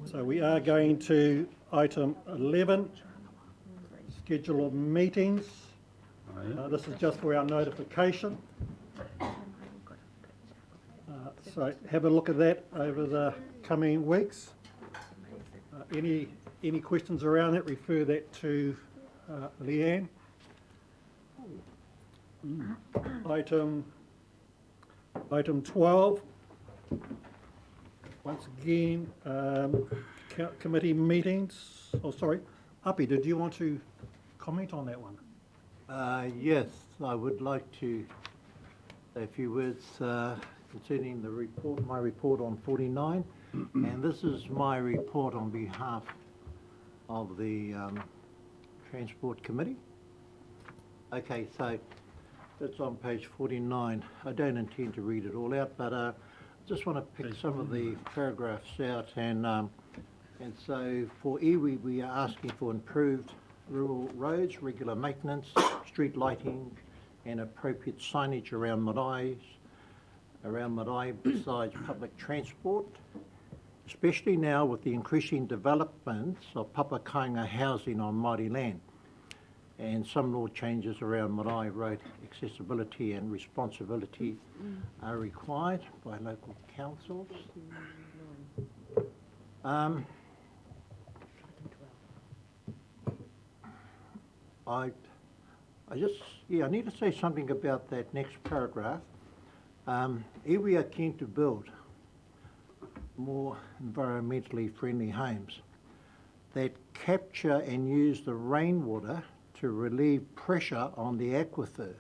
So we are going to item 11, schedule of meetings. This is just for our notification. So have a look at that over the coming weeks. Any questions around that, refer that to Leanne. Item 12. Once again, committee meetings. Oh, sorry. Api, did you want to comment on that one? Yes, I would like to say a few words concerning the report, my report on 49. And this is my report on behalf of the Transport Committee. Okay, so it's on page 49. I don't intend to read it all out, but just want to pick some of the paragraphs out, and so for iwi we are asking for improved rural roads, regular maintenance, street lighting, and appropriate signage around marae besides public transport, especially now with the increasing developments of papakainga housing on Maori land, and some law changes around marae road accessibility and responsibility are required by local councils. I need to say something about that next paragraph. If we are keen to build more environmentally friendly homes that capture and use the rainwater to relieve pressure on the aquifer.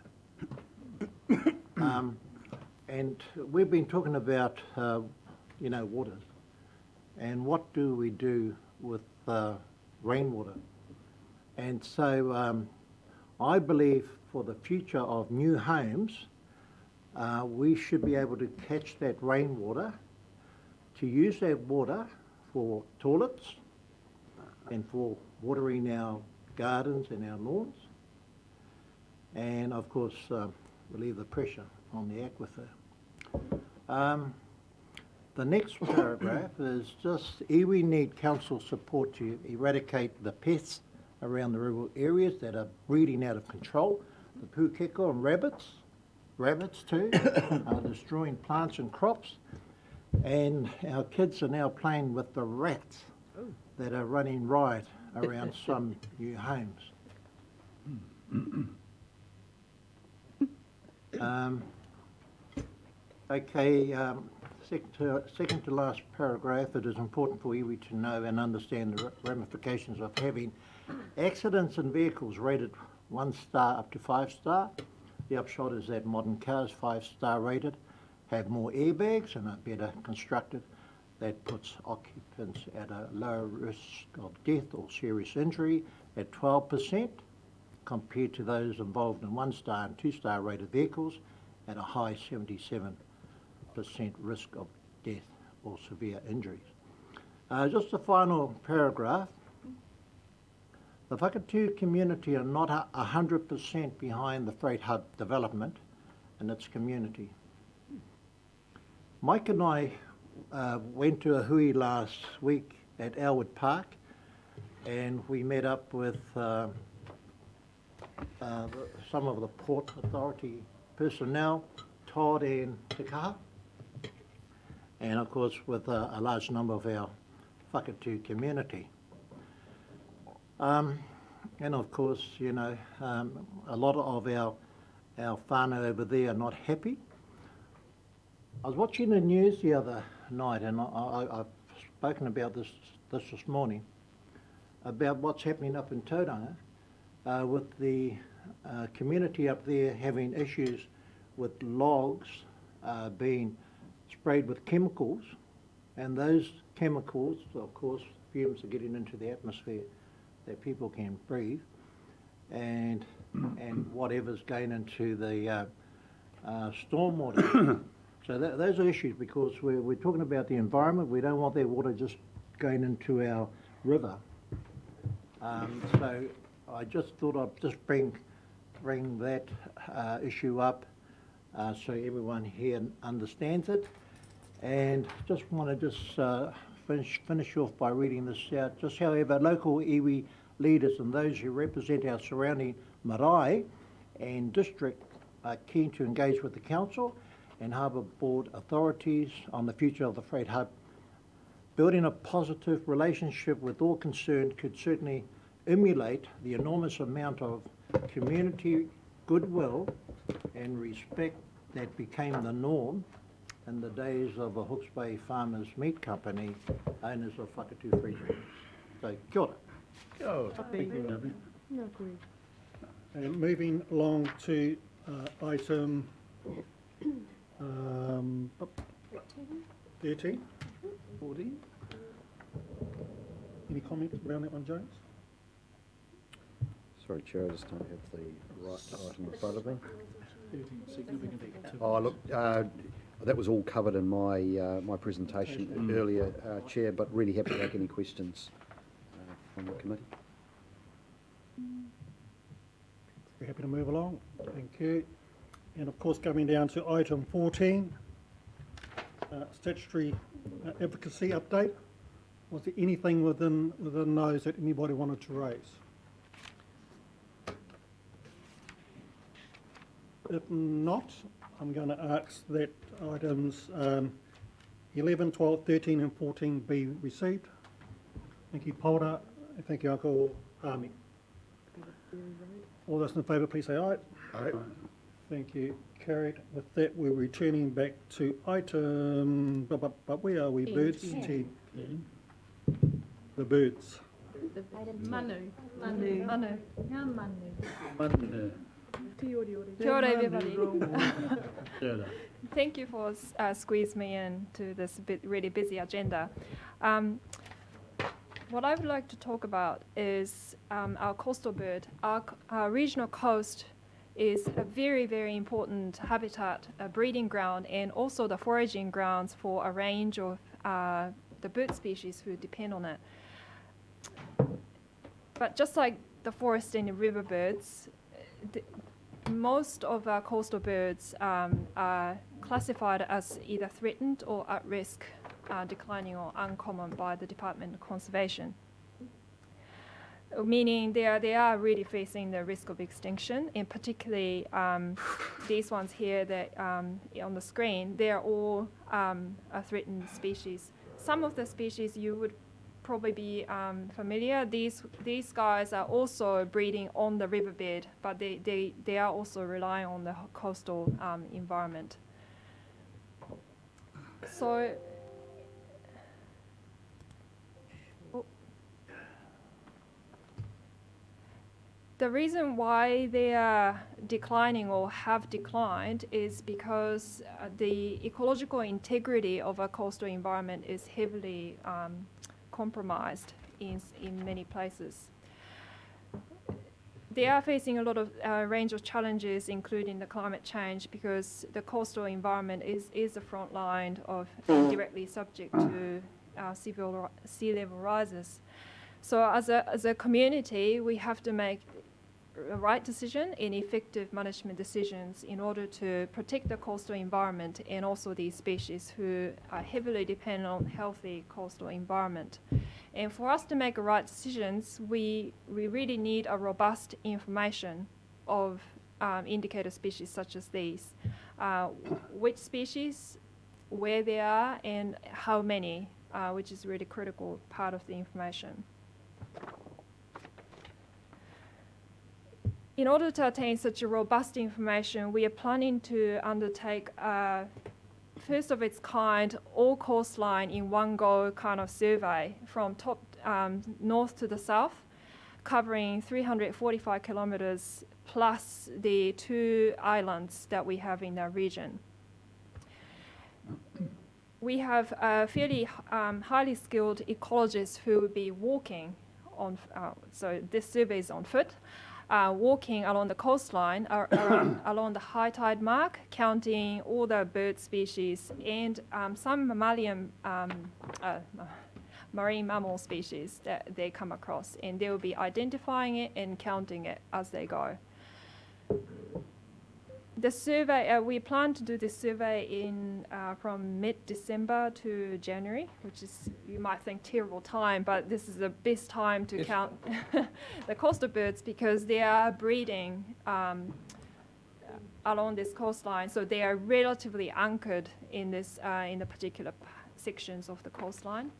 And we've been talking about, waters. And what do we do with rainwater? And so I believe for the future of new homes, we should be able to catch that rainwater, to use that water for toilets and for watering our gardens and our lawns, and of course relieve the pressure on the aquifer. The next paragraph is just, we need council support to eradicate the pests around the rural areas that are breeding out of control. The pukeko and rabbits too, are destroying plants and crops, and our kids are now playing with the rats that are running riot around some new homes. Second to last paragraph, it is important for iwi to know and understand the ramifications of having accidents in vehicles rated 1 star up to 5 star. The upshot is that modern cars, 5 star rated, have more airbags and are better constructed. That puts occupants at a lower risk of death or serious injury at 12%, compared to those involved in 1 star and 2 star rated vehicles at a high 77% risk of death or severe injuries. Just the final paragraph. The Whakatū community are not 100% behind the freight hub development and its community. Mike and I went to a hui last week at Elwood Park, and we met up with some of the Port Authority personnel, Todd and Te Kaha, and of course with a large number of our Whakatū community. And of course, a lot of our whānau over there are not happy. I was watching the news the other night, and I've spoken about this morning, about what's happening up in Tauranga with the community up there having issues with logs being sprayed with chemicals, and those chemicals, of course, fumes are getting into the atmosphere that people can breathe, and whatever's going into the stormwater. So those are issues, because we're talking about the environment. We don't want that water just going into our river. So I just thought I'd just bring that issue up so everyone here understands it, and just want to finish off by reading this out. Just however, local iwi leaders and those who represent our surrounding marae and district are keen to engage with the Council and Harbour Board authorities on the future of the freight hub. Building a positive relationship with all concerned could certainly emulate the enormous amount of community goodwill and respect that became the norm in the days of the Hawke's Bay Farmers Meat Company, owners of Whakatū Free Zone. So, kia ora. And moving along to item 13. 14. Any comment around that one, James? Sorry, Chair, I just don't have the right item in front of me. 13, significant activity. Oh, look, that was all covered in my my presentation earlier, Chair, but really happy to take any questions from the committee. We're happy to move along. Thank you. And of course, coming down to item 14, statutory advocacy update. Was there anything within those that anybody wanted to raise? If not, I'm going to ask that items 11, 12, 13 and 14 be received. Thank you, Paula. And thank you, Uncle Hami. All those in favour, please say aye. Aye. Thank you. Carried. With that, we're returning back to item, but where are we? Birds? 10. The birds. Manu. Ngā manu. Kia ora, everybody. Thank you for squeezing me into this really busy agenda. What I would like to talk about is our coastal bird. Our regional coast is a very, very important habitat, a breeding ground, and also the foraging grounds for a range of the bird species who depend on it. But just like the forest and the river birds, most of our coastal birds are classified as either threatened or at risk, declining or uncommon by the Department of Conservation. Meaning they are really facing the risk of extinction, and particularly these ones here that on the screen, they are all a threatened species. Some of the species you would probably be familiar. These guys are also breeding on the riverbed, but they are also relying on the coastal environment. So the reason why they are declining or have declined is because the ecological integrity of a coastal environment is heavily compromised in many places. They are facing a lot of range of challenges, including the climate change, because the coastal environment is the front line of directly subject to sea level rises. So as a community, we have to make a right decision and effective management decisions in order to protect the coastal environment and also these species who are heavily dependent on healthy coastal environment. And for us to make right decisions, we really need a robust information of indicator species such as these. Which species, where they are, and how many, which is really critical part of the information. In order to attain such a robust information, we are planning to undertake a first of its kind all coastline in one go kind of survey from top north to the south, covering 345 kilometers plus the 2 islands that we have in that region. We have fairly highly skilled ecologists who will be walking on, so this survey is on foot, walking along the coastline, along the high tide mark, counting all the bird species and some mammalian, marine mammal species that they come across, and they will be identifying it and counting it as they go. The survey, we plan to do this survey in from mid-December to January, which is, you might think, terrible time, but this is the best time to count the coastal birds because they are breeding along this coastline, so they are relatively anchored in this in the particular sections of the coastline.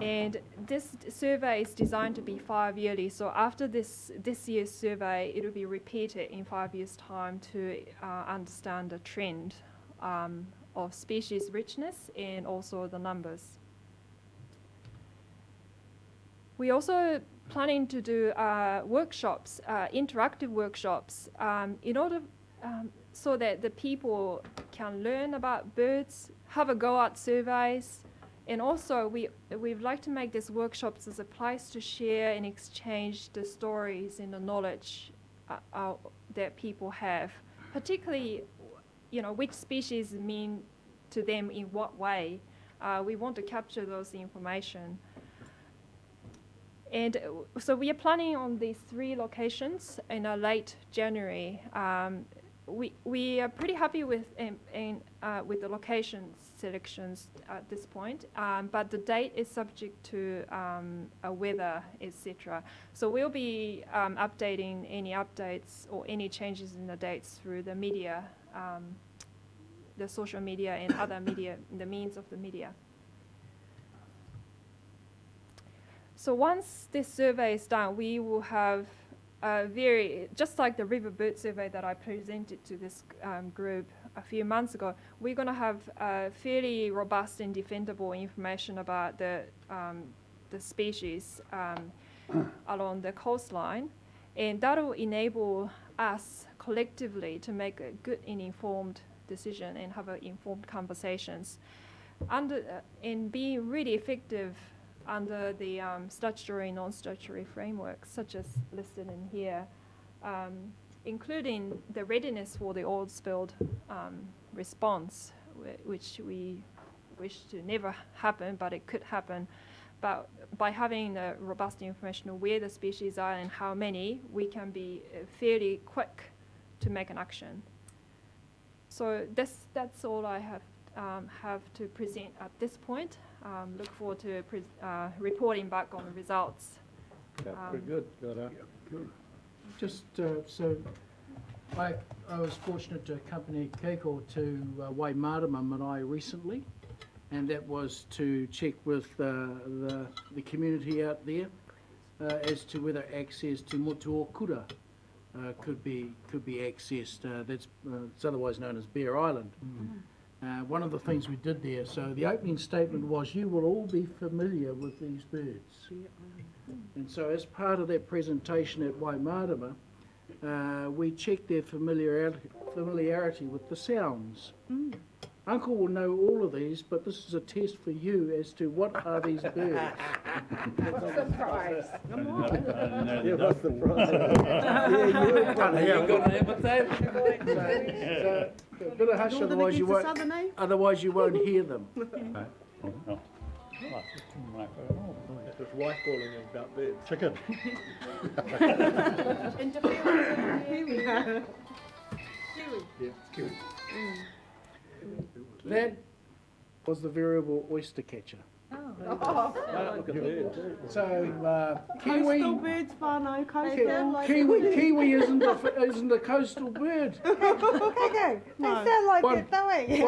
And this survey is designed to be 5 yearly, so after this year's survey, it will be repeated in 5 years' time to understand the trend of species richness and also the numbers. We also planning to do workshops, interactive workshops, in order so that the people can learn about birds, have a go at surveys, and also we'd like to make these workshops as a place to share and exchange the stories and the knowledge that people have, particularly, which species mean to them in what way. We want to capture those information. And so we are planning on these 3 locations in late January. We are pretty happy with the location selections at this point, but the date is subject to weather, etc. So we'll be updating any updates or any changes in the dates through the media, the social media and other media, the means of the media. So once this survey is done, we will have just like the river bird survey that I presented to this group a few months ago, we're going to have fairly robust and defendable information about the species along the coastline, and that will enable us collectively to make a good and informed decision and have informed conversations and be really effective under the statutory and non-statutory frameworks, such as listed in here, including the readiness for the oil spilled response, which we wish to never happen, but it could happen. But by having the robust information of where the species are and how many, we can be fairly quick to make an action. So that's all I have to present at this point. Look forward to reporting back on the results. Very good. Just so I was fortunate to accompany Keiko to Waimarama Marae recently, and that was to check with the community out there as to whether access to Motuokura could be accessed. It's otherwise known as Bear Island. One of the things we did there, so the opening statement was, you will all be familiar with these birds. And so as part of that presentation at Waimarama, we checked their familiarity with the sounds. Uncle will know all of these, but this is a test for you as to what are these birds. Surprise. Come on. Yeah, what's the prize? So a bit of hush, otherwise you won't hear them. His wife calling him about birds. Chicken. Kiwi. That was the variable oyster catcher. Look at birds. So Coastal birds, whānau, coastal. kiwi isn't a coastal bird. Okay, they sound like it, don't we?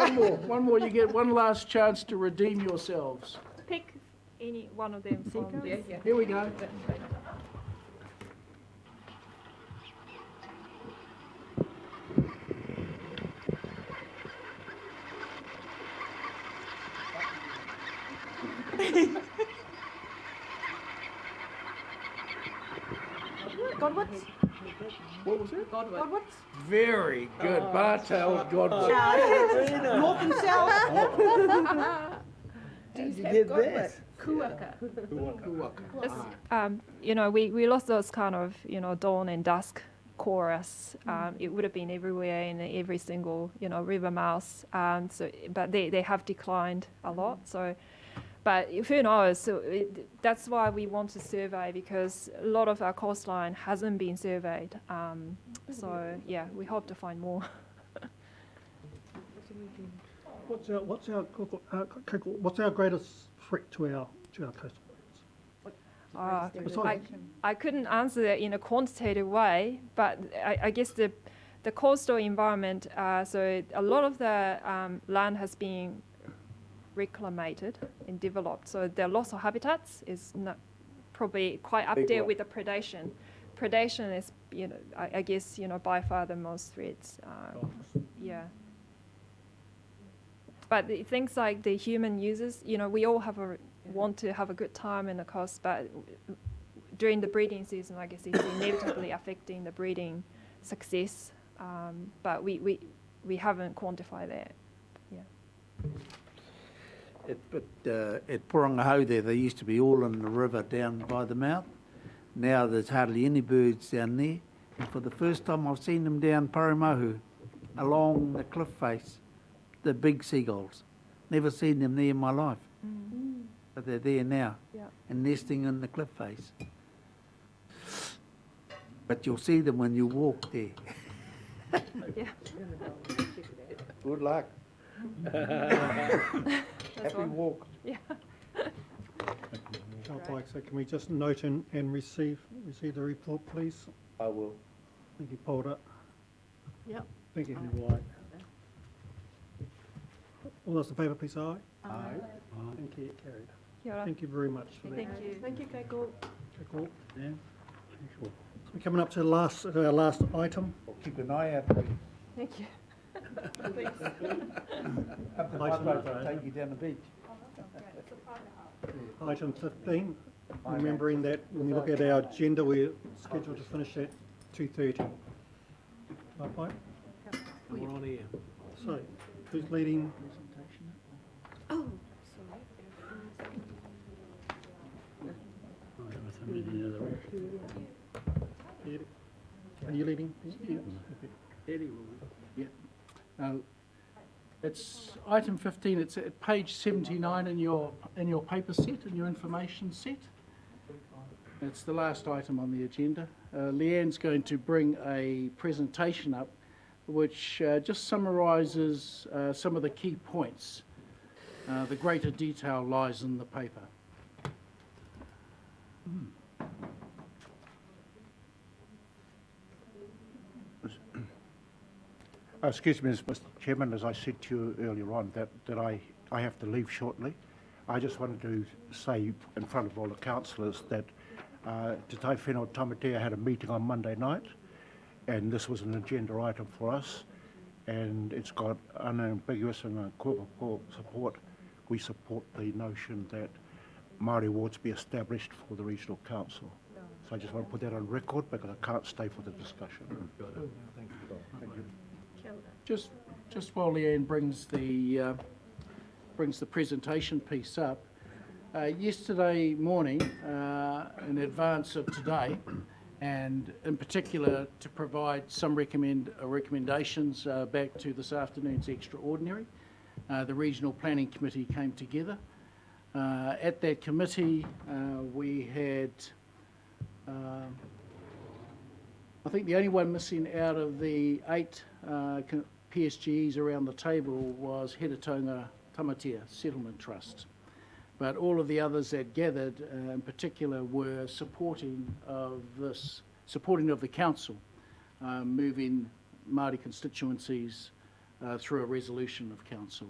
One more. You get one last chance to redeem yourselves. Pick any one of them from Yeah. Here we go. Godwits? What was it? Godwits? Very good. Bar-tailed godwit. North and south? You did this. Kuaka. We lost those kind of, dawn and dusk chorus. It would have been everywhere in every single, river mouse. But they have declined a lot. So But who knows? So that's why we want to survey, because a lot of our coastline hasn't been surveyed. So yeah, we hope to find more. What's our greatest threat to our coastal birds? I couldn't answer that in a quantitative way, but I guess the coastal environment, so a lot of the land has been reclamated and developed, so the loss of habitats is not probably quite up there with the predation. Predation is, I guess, by far the most threats. Yeah. But things like the human users, we all want to have a good time in the coast, but during the breeding season, I guess it's inevitably affecting the breeding success. But we haven't quantified that. Yeah. At Porangahau there, they used to be all in the river down by the mouth. Now there's hardly any birds down there. And for the first time I've seen them down Parimahu, along the cliff face, the big seagulls. Never seen them there in my life. But they're there now, and nesting in the cliff face. But you'll see them when you walk there. Yeah. Good luck. Happy walk. Yeah. So can we just note and receive the report, please? I will. Thank you, Polder. Yep. Thank you, White. All those in favour, please, aye. Aye. Thank you, carried. Kia ora. Thank you very much for that. Thank you. Thank you, Keiko. Okay, cool. Yeah. Sure. So we're coming up to our last item. I'll keep an eye out for you. Thank you. Have the Item boat number, take you down the beach. Item 15, remembering that when we look at our agenda, we're scheduled to finish at 2:30. Right. We're on here. So, who's leading? Oh, Are you leading? Yeah. Eddie will. Yeah. It's item 15. It's at page 79 in your paper set, in your information set. It's the last item on the agenda. Leanne's going to bring a presentation up which just summarises some of the key points. The greater detail lies in the paper. Excuse me, Mr. Chairman, as I said to you earlier on, that I have to leave shortly. I just wanted to say in front of all the councillors that Te Tai Whenua Tamatea had a meeting on Monday night, and this was an agenda item for us, and it's got unambiguous and unequivocal support. We support the notion that Maori wards be established for the regional council. So I just want to put that on record because I can't stay for the discussion. Thank you. Just while Leanne brings the presentation piece up, yesterday morning, in advance of today, and in particular to provide some recommendations back to this afternoon's extraordinary, the Regional Planning Committee came together. At that committee, we had, I think the only one missing out of the 8 PSGs around the table was Hetatonga Tamatea Settlement Trust. But all of the others that gathered in particular were supporting of the council moving Māori constituencies through a resolution of council.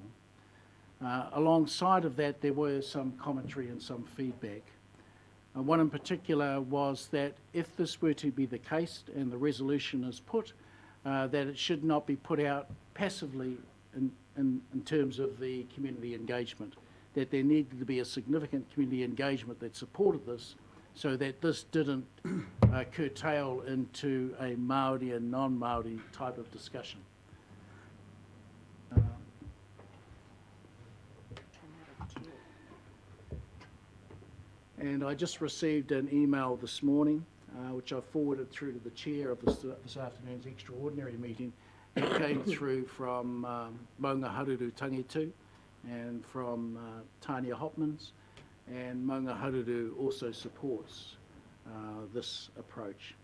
Alongside of that, there were some commentary and some feedback. One in particular was that if this were to be the case and the resolution is put, that it should not be put out passively in terms of the community engagement, that there needed to be a significant community engagement that supported this so that this didn't curtail into a Māori and non-Māori type of discussion. And I just received an email this morning, which I forwarded through to the chair of this afternoon's extraordinary meeting. It came through from Maunga Haruru Tangetu and from Tania Hopmans, and Maunga Haruru also supports this approach.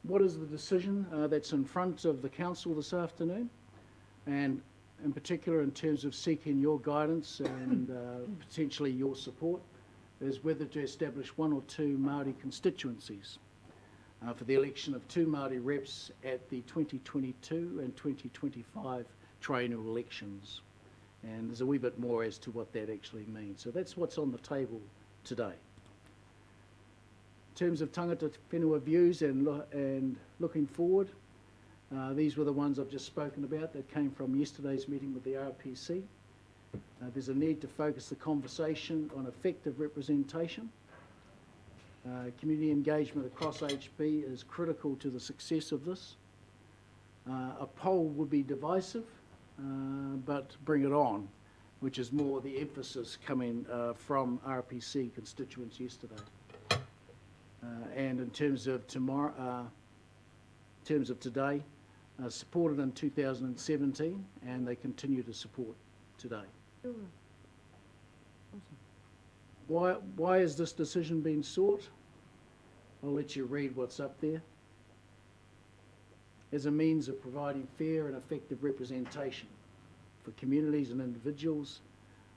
What is the decision that's in front of the council this afternoon? And in particular, in terms of seeking your guidance and potentially your support, is whether to establish 1 or 2 Māori constituencies for the election of 2 Māori reps at the 2022 and 2025 triennial elections. And there's a wee bit more as to what that actually means. So that's what's on the table today. In terms of tangata whenua views and looking forward, these were the ones I've just spoken about that came from yesterday's meeting with the RPC. There's a need to focus the conversation on effective representation. Community engagement across HB is critical to the success of this. A poll would be divisive, but bring it on, which is more the emphasis coming from RPC constituents yesterday. And in terms of tomorrow, in terms of today, supported in 2017, and they continue to support today. Why is this decision being sought? I'll let you read what's up there. As a means of providing fair and effective representation for communities and individuals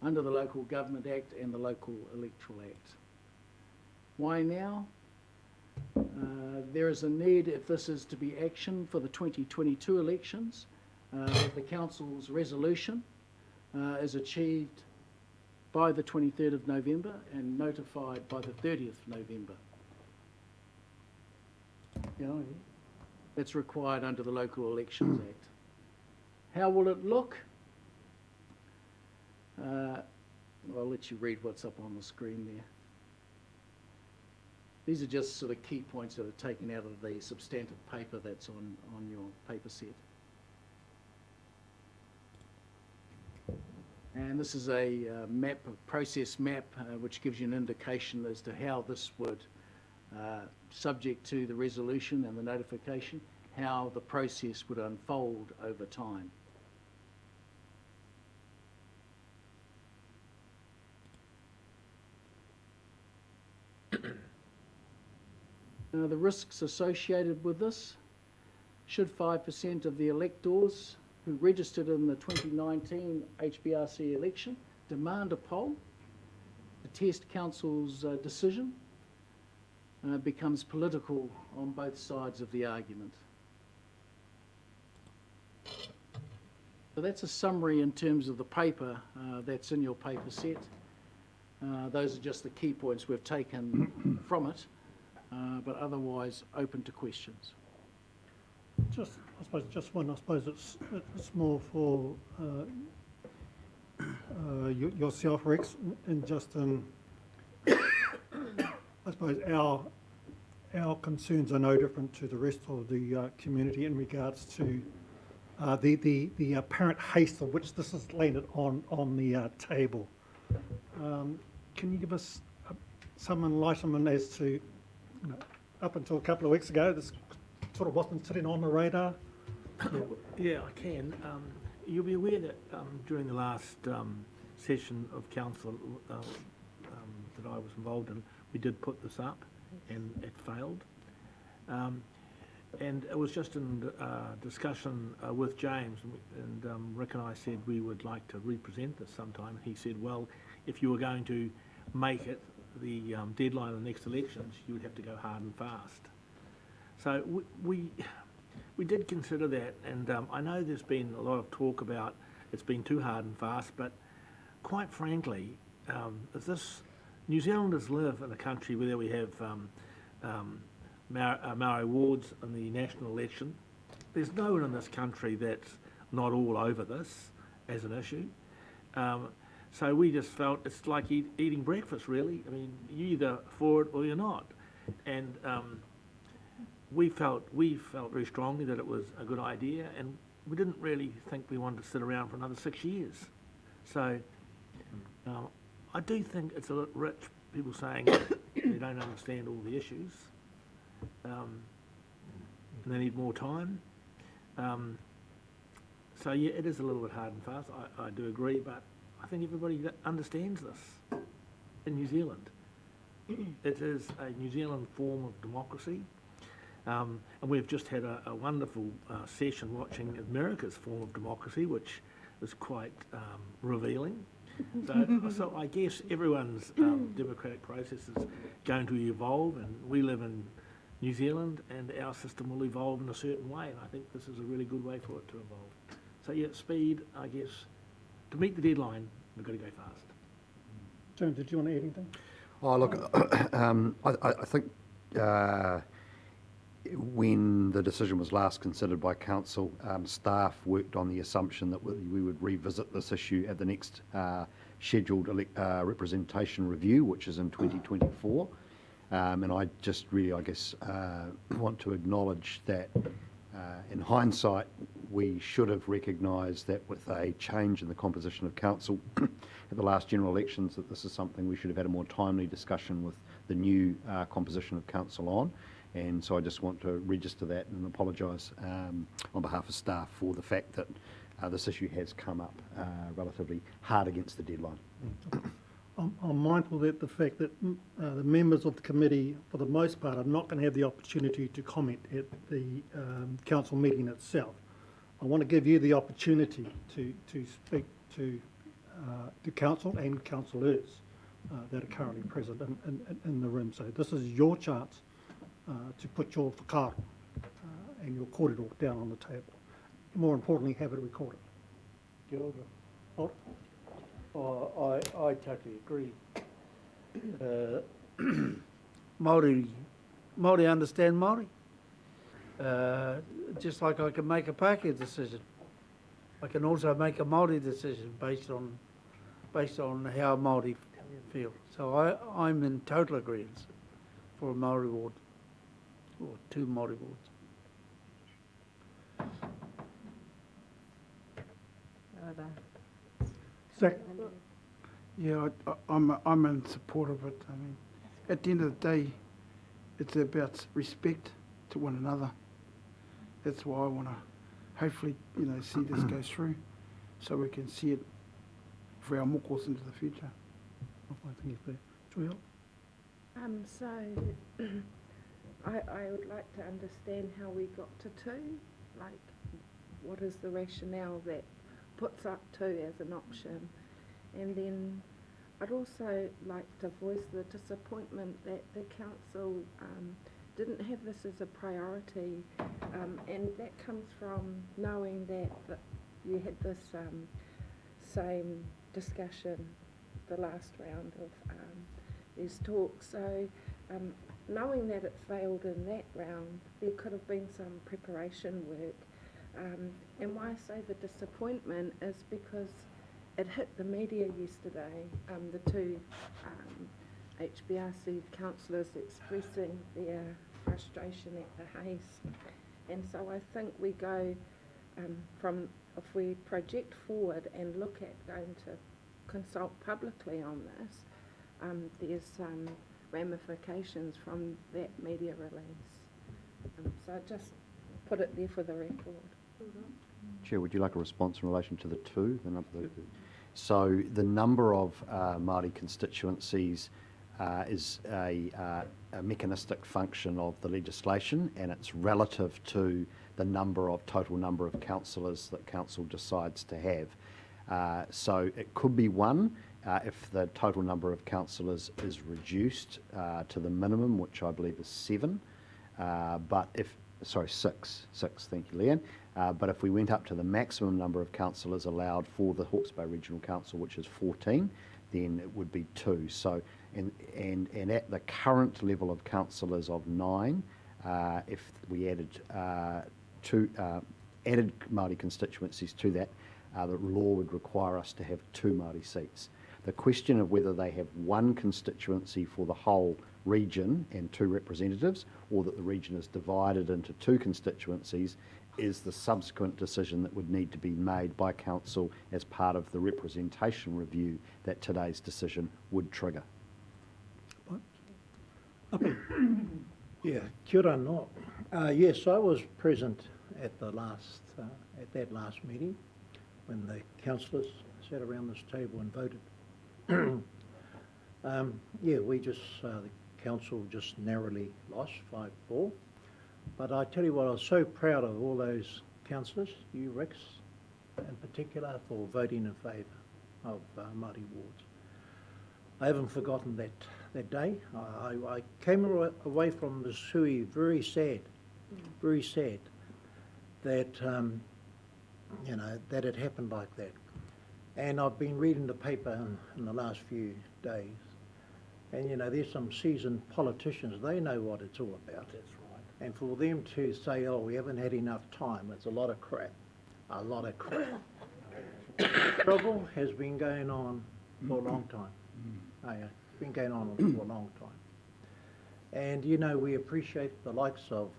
under the Local Government Act and the Local Electoral Act. Why now? There is a need, if this is to be action for the 2022 elections, that the Council's resolution is achieved by the 23rd of November and notified by the 30th of November. That's required under the Local Elections Act. How will it look? I'll let you read what's up on the screen there. These are just sort of key points that are taken out of the substantive paper that's on your paper set. And this is a map, a process map, which gives you an indication as to how this would, subject to the resolution and the notification, how the process would unfold over time. The risks associated with this: should 5% of the electors who registered in the 2019 HBRC election demand a poll, the Test Council's decision becomes political on both sides of the argument. So that's a summary in terms of the paper that's in your paper set. Those are just the key points we've taken from it. But otherwise open to questions. I suppose just one. I suppose it's more for yourself, Rex, and just I suppose our concerns are no different to the rest of the community in regards to the apparent haste of which this has landed on the table. Can you give us some enlightenment as to, up until a couple of weeks ago, this sort of wasn't sitting on the radar? Yeah, I can. You'll be aware that during the last session of council that I was involved in, we did put this up and it failed. And it was just in discussion with James, and Rick and I said we would like to represent this sometime. And he said, well, if you were going to make it the deadline of the next elections, you would have to go hard and fast. So we did consider that, and I know there's been a lot of talk about it's been too hard and fast, but quite frankly, if this New Zealanders live in a country where we have Maori wards in the national election, there's no one in this country that's not all over this as an issue. So we just felt it's like eating breakfast, really. I mean, you're either for it or you're not. And we felt very strongly that it was a good idea, and we didn't really think we wanted to sit around for another 6 years. So I do think it's a bit rich, people saying they don't understand all the issues, and they need more time. So, yeah, it is a little bit hard and fast, I do agree, but I think everybody understands this in New Zealand. It is a New Zealand form of democracy, and we've just had a wonderful session watching America's form of democracy, which is quite revealing. So I guess everyone's democratic process is going to evolve, and we live in New Zealand, and our system will evolve in a certain way, and I think this is a really good way for it to evolve. So yeah, speed, I guess, to meet the deadline, we've got to go fast. James, did you want to add anything? Oh, look, I think when the decision was last considered by council, staff worked on the assumption that we would revisit this issue at the next scheduled representation review, which is in 2024. And I just really, I guess, want to acknowledge that in hindsight, we should have recognised that with a change in the composition of council at the last general elections, that this is something we should have had a more timely discussion with the new composition of council on. And so I just want to register that and apologise on behalf of staff for the fact that this issue has come up relatively hard against the deadline. I'm mindful that the fact that the members of the committee, for the most part, are not going to have the opportunity to comment at the council meeting itself. I want to give you the opportunity to speak to council and councillors that are currently present in the room. So this is your chance to put your whakaaro and your kōrero down on the table. More importantly, have it recorded. Kia ora. Ora. Oh, I totally agree. Maori understand Maori. Just like I can make a Pākehā decision, I can also make a Maori decision based on how Maori feel. So I'm in total agreement for a Maori ward, or 2 Maori wards. Second. Yeah, I'm in support of it. I mean, at the end of the day, it's about respect to one another. That's why I want to hopefully, see this go through, so we can see it for our mokos into the future. Thank you for that. Joy. So, I would like to understand how we got to 2. Like, what is the rationale that puts up 2 as an option? And then I'd also like to voice the disappointment that the council didn't have this as a priority, and that comes from knowing that you had this same discussion the last round of these talks. So knowing that it failed in that round, there could have been some preparation work. And why I say the disappointment is because it hit the media yesterday, the 2 HBRC councillors expressing their frustration at the haze. And so I think we go if we project forward and look at going to consult publicly on this, there's some ramifications from that media release. So just put it there for the record. Chair, would you like a response in relation to the 2? So the number of Māori constituencies is a mechanistic function of the legislation, and it's relative to the total number of councillors that council decides to have. So it could be 1 if the total number of councillors is reduced to the minimum, which I believe is 7. But if 6, thank you, Leanne. But if we went up to the maximum number of councillors allowed for the Hawke's Bay Regional Council, which is 14, then it would be 2. So, and at the current level of councillors of 9, if we added added Māori constituencies to that, the law would require us to have 2 Māori seats. The question of whether they have 1 constituency for the whole region and 2 representatives, or that the region is divided into 2 constituencies, is the subsequent decision that would need to be made by council as part of the representation review that today's decision would trigger. Yeah, kia ora no. Yes, I was present at the at that last meeting, when the councillors sat around this table and voted. Yeah, we just, the council just narrowly lost 5-4. But I tell you what, I was so proud of all those councillors, you Rex in particular, for voting in favour of Māori wards. I haven't forgotten that day. I came away from the Sui very sad that, you know, that it happened like that. And I've been reading the paper in the last few days, and you know, there's some seasoned politicians, they know what it's all about. That's right. And for them to say, oh, we haven't had enough time, it's a lot of crap. A lot of crap. Trouble has been going on for a long time. Oh, yeah, it's been going on for a long time. And you know, we appreciate the likes of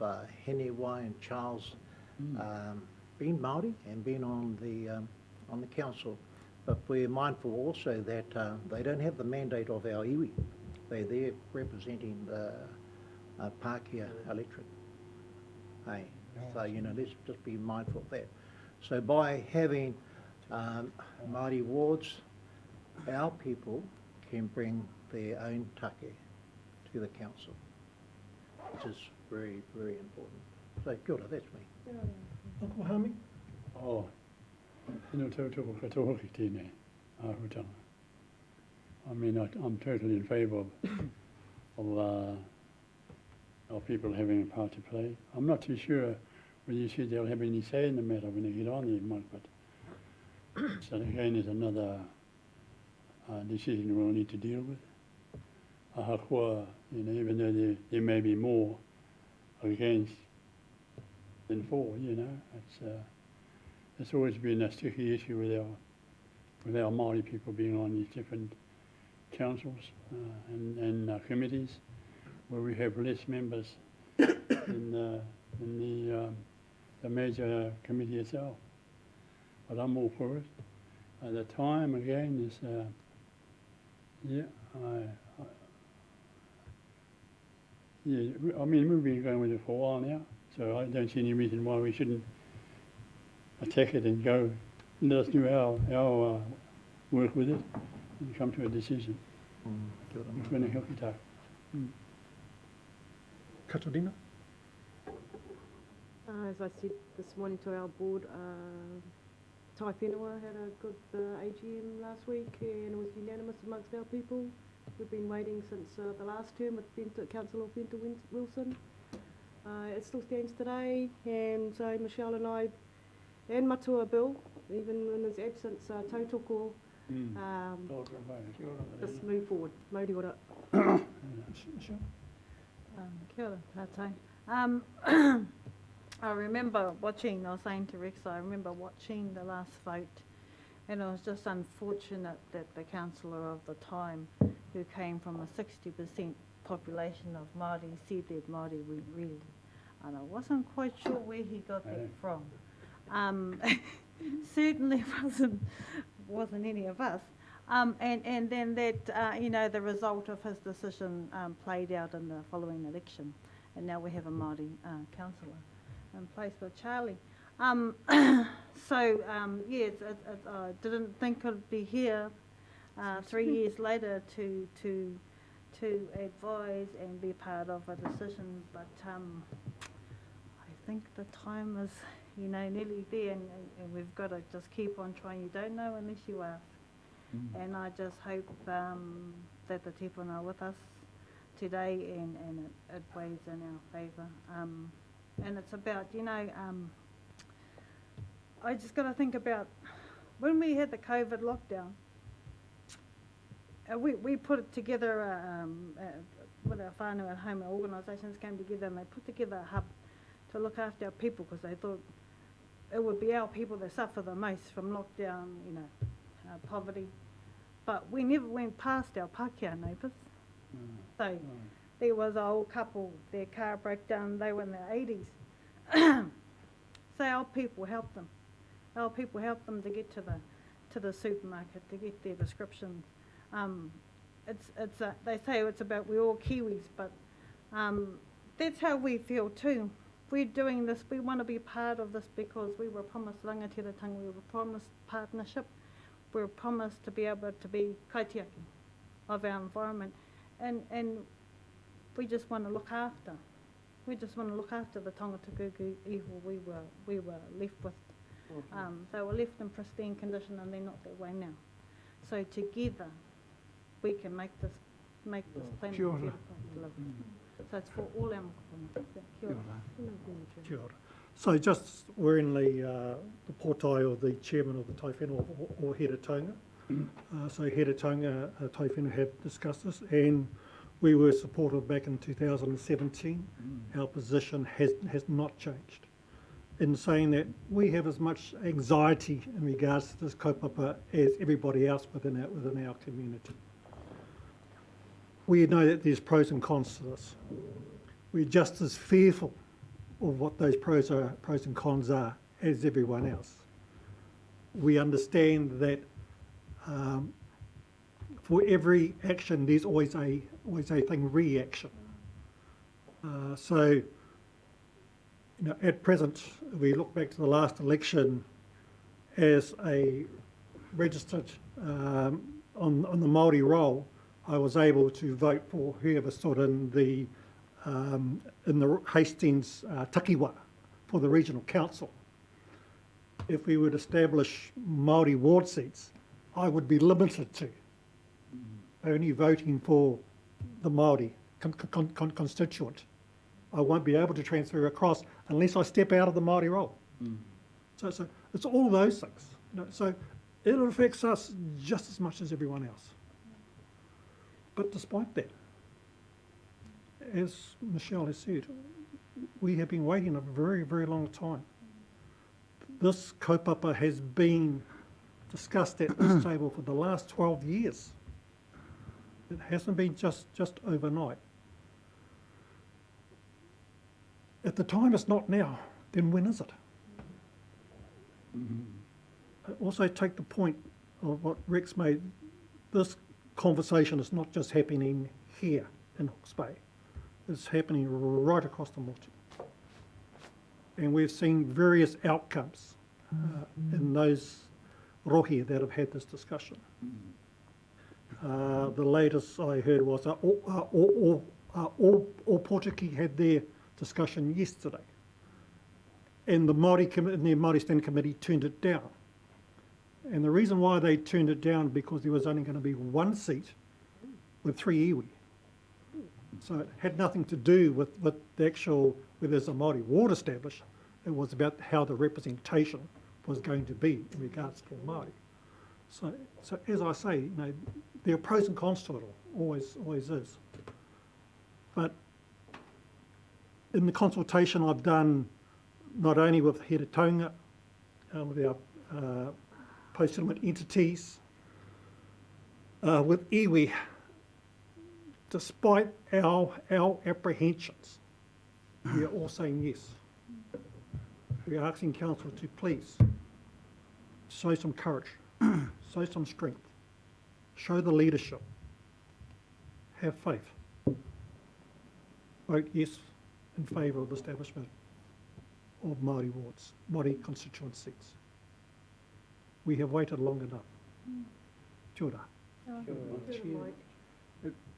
Henewai and Charles being Māori and being on the council. But we're mindful also that they don't have the mandate of our iwi. They're there representing the Pākehā electorate. Hey, so you know, let's just be mindful of that. So by having Māori wards, our people can bring their own take to the council, which is very, very important. So kia ora, that's me. Uncle Hami? Oh, ino tautoko katoa ki tēnei āhutanga. I mean, I'm totally in favour of people having a part to play. I'm not too sure when you said they'll have any say in the matter when they get on there, Mike, but so again is another decision we'll need to deal with. Ahakoa, you know, even though there may be more against than for, you know, it's always been a sticky issue with our Māori people being on these different councils and committees where we have less members in the major committee itself. But I'm all for it. The time again is, yeah, I mean, we've been going with it for a while now, so I don't see any reason why we shouldn't attack it and go, let us do our work with it and come to a decision. It's been a healthy talk. Katarina? As I said this morning to our board, Tai Whenua had a good AGM last week and it was unanimous amongst our people. We've been waiting since the last term with Councillor Benta Wilson. It still stands today, and so Michelle and I, and Matua Bill, even in his absence, tautoko, just move forward. Mauri ora. Kia ora, tātou. I remember watching, I was saying to Rex, I remember watching the last vote, and it was just unfortunate that the councillor of the time, who came from a 60% population of Māori, said that Māori went red. And I wasn't quite sure where he got that from. Certainly wasn't any of us. And then that, you know, the result of his decision played out in the following election. And now we have a Māori councillor in place with Charlie. Yes, I didn't think I'd be here 3 years later to advise and be part of a decision, but I think the time is, you know, nearly there, and we've got to just keep on trying. You don't know unless you ask. And I just hope that the people are with us today and it weighs in our favour. And it's about, you know, I just got to think about when we had the COVID lockdown, we put it together with our whānau at home, our organisations came together and they put together a hub to look after our people because they thought it would be our people that suffer the most from lockdown, you know, poverty. But we never went past our Pākehā neighbours. So there was an old couple, their car broke down, they were in their 80s. So our people helped them. Our people helped them to get to the supermarket, to get their prescriptions. They say it's about we're all Kiwis, but that's how we feel too. we're doing this, we want to be part of this because we were promised rangatiratanga, we were promised partnership, we were promised to be able to be kaitiaki of our environment, and we just want to look after. We just want to look after the tangatakuku iho we were left with. They were left in pristine condition and they're not that way now. So together we can make this planet a Kia ora. better place to live. So it's for all our mokopuna. Kia ora. Kia ora. So just we're in the portai of the chairman of the Tai Whenua or Heretonga. So Heretonga Tai Whenua have discussed this, and we were supportive back in 2017. Our position has not changed in saying that we have as much anxiety in regards to this kaupapa as everybody else within our community. We know that there's pros and cons to this. We're just as fearful of what those pros and cons are as everyone else. We understand that for every action there's always a reaction. So, you know, at present, we look back to the last election as a registered on the Maori roll. I was able to vote for whoever stood in the Hastings takiwa for the regional council. If we would establish Maori ward seats, I would be limited to only voting for the Maori constituent. I won't be able to transfer across unless I step out of the Maori roll. So it's all those things. You know, so it affects us just as much as everyone else. But despite that, as Michelle has said, we have been waiting a very, very long time. This kaupapa has been discussed at this table for the last 12 years. It hasn't been just overnight. If the time is not now, then when is it? I also take the point of what Rex made. This conversation is not just happening here in Hawke's Bay. It's happening right across the Motu. And we've seen various outcomes in those rohe that have had this discussion. The latest I heard was all Pōtiki had their discussion yesterday, and the Māori Stand Committee turned it down. And the reason why they turned it down because there was only going to be one seat with 3 iwi. So it had nothing to do with the actual whether there's a Māori ward established. It was about how the representation was going to be in regards to Māori. So as I say, you know, there are pros and cons to it all, always is. But in the consultation I've done, not only with Heretonga, with our post-settlement entities, with iwi, despite our apprehensions, we are all saying yes. We are asking Council to please show some courage, show some strength, show the leadership, have faith. Vote yes in favour of the establishment of Māori wards, Māori constituent seats. We have waited long enough. Kia ora.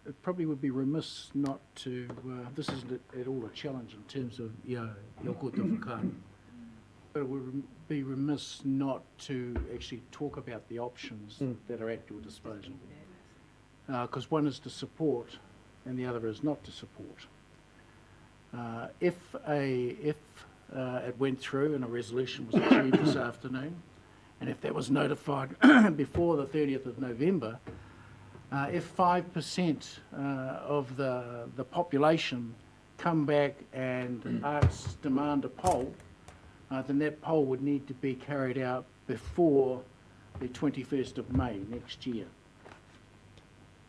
It probably would be remiss not to, this isn't at all a challenge in terms of your kōta whakaaro, but it would be remiss not to actually talk about the options that are at your disposal. Because one is to support and the other is not to support. If it went through and a resolution was achieved this afternoon, and if that was notified before the 30th of November, if 5% of the population come back and demand a poll, then that poll would need to be carried out before the 21st of May next year.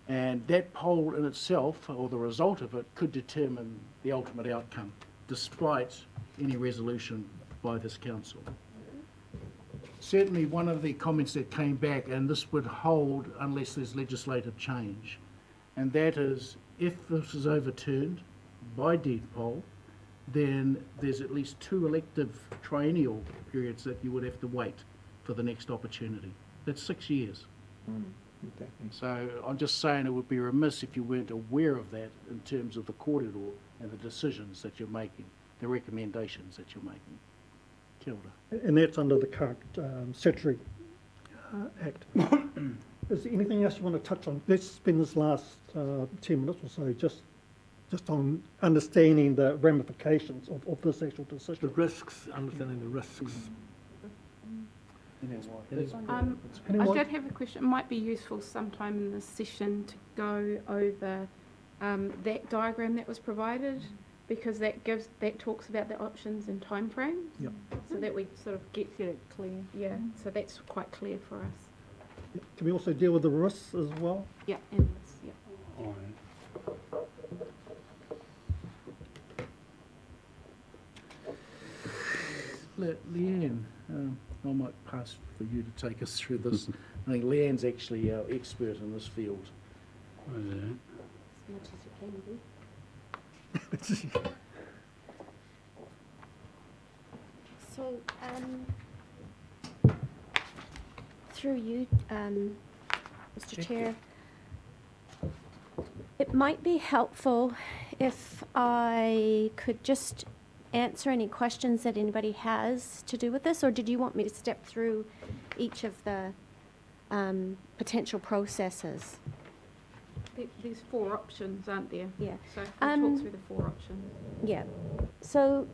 And that poll in itself, or the result of it, could determine the ultimate outcome, despite any resolution by this council. Certainly one of the comments that came back, and this would hold unless there's legislative change, and that is if this is overturned by deed poll, then there's at least 2 elective triennial periods that you would have to wait for the next opportunity. That's 6 years. So I'm just saying it would be remiss if you weren't aware of that in terms of the corridor and the decisions that you're making, the recommendations that you're making. Kia ora. And that's under the current statutory Act. Is there anything else you want to touch on? Let's spend this last 10 minutes or so just on understanding the ramifications of this actual The decision. risks, understanding the risks. I Anyone? did have a question. It might be useful sometime in this session to go over that diagram that was provided, because that talks about the options and timeframes. Yep. So that we sort of get Get it clear. yeah. So that's quite clear for us. Can we also deal with the risks as well? Yeah, and this, yeah. All right. Leanne, I might pass for you to take us through this. I think Leanne's actually our expert in this field. What is that? As much as you can be. So, through you, Mr. Chair, it might be helpful if I could just answer any questions that anybody has to do with this, or did you want me to step through each of the potential processes? There's 4 options, aren't there? Yeah. So if we talk through the 4 options. Yeah. So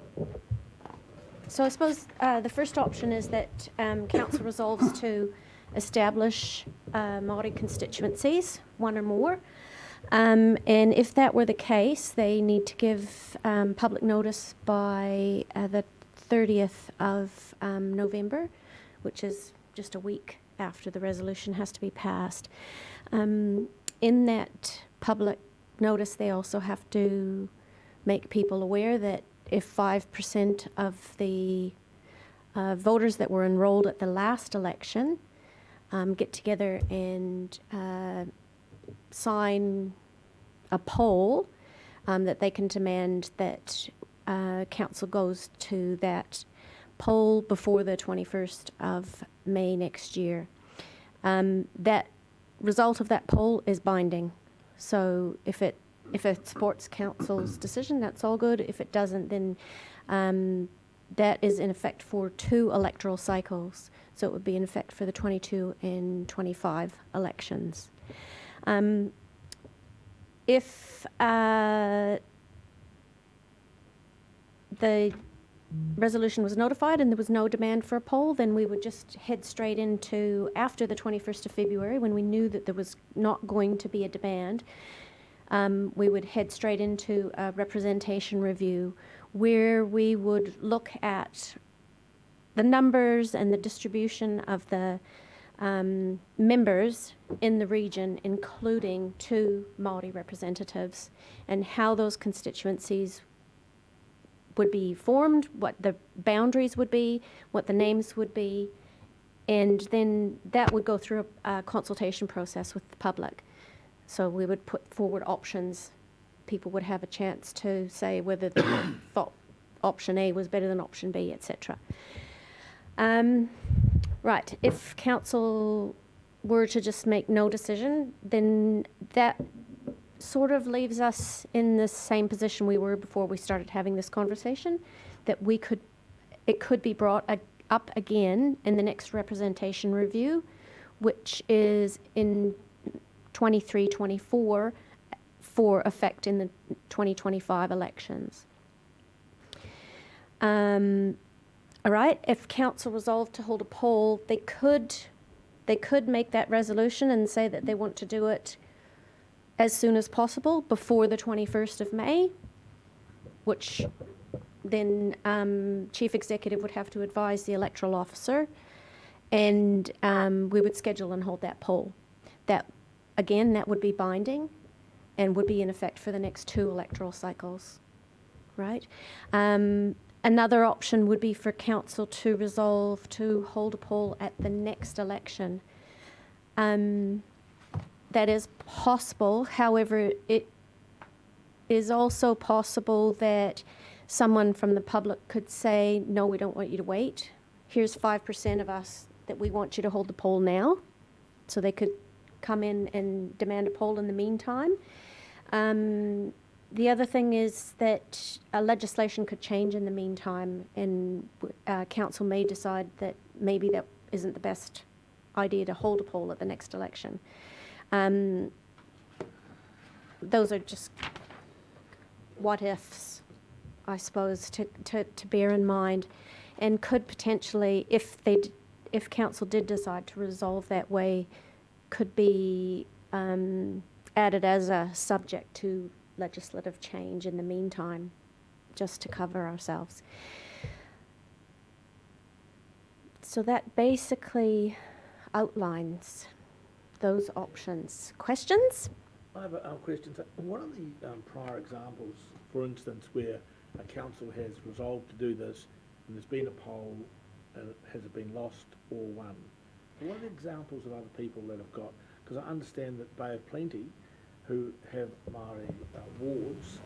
I suppose the first option is that council resolves to establish Maori constituencies, 1 or more. And if that were the case, they need to give public notice by the 30th of November, which is just a week after the resolution has to be passed. In that public notice, they also have to make people aware that if 5% of the voters that were enrolled at the last election get together and sign a poll, that they can demand that council goes to that poll before the 21st of May next year. That result of that poll is binding. So if it supports council's decision, that's all good. If it doesn't, then that is in effect for 2 electoral cycles. So it would be in effect for the 22 and 25 elections. If the resolution was notified and there was no demand for a poll, then we would just head straight into, after the 21st of February, when we knew that there was not going to be a demand, we would head straight into a representation review where we would look at the numbers and the distribution of the members in the region, including 2 Maori representatives, and how those constituencies would be formed, what the boundaries would be, what the names would be, and then that would go through a consultation process with the public. So we would put forward options. People would have a chance to say whether they thought option A was better than option B, etc. Right, if council were to just make no decision, then that sort of leaves us in the same position we were before we started having this conversation, that it could be brought up again in the next representation review, which is in 23-24 for effect in the 2025 elections. All right, if council resolved to hold a poll, they could make that resolution and say that they want to do it as soon as possible before the 21st of May, which then Chief Executive would have to advise the electoral officer, and we would schedule and hold that poll. That, again, that would be binding and would be in effect for the next 2 electoral cycles, right? Another option would be for council to resolve to hold a poll at the next election. That is possible. However, it is also possible that someone from the public could say, no, we don't want you to wait. Here's 5% of us that we want you to hold the poll now. So they could come in and demand a poll in the meantime. The other thing is that legislation could change in the meantime, and council may decide that maybe that isn't the best idea to hold a poll at the next election. Those are just what ifs, I suppose, to bear in mind, and could potentially, if council did decide to resolve that way, could be added as a subject to legislative change in the meantime, just to cover ourselves. So that basically outlines those options. Questions? I have a question. So what are the prior examples, for instance, where a council has resolved to do this and there's been a poll and has it been lost or won? What are the examples of other people that have got, because I understand that Bay of Plenty, who have Maori wards,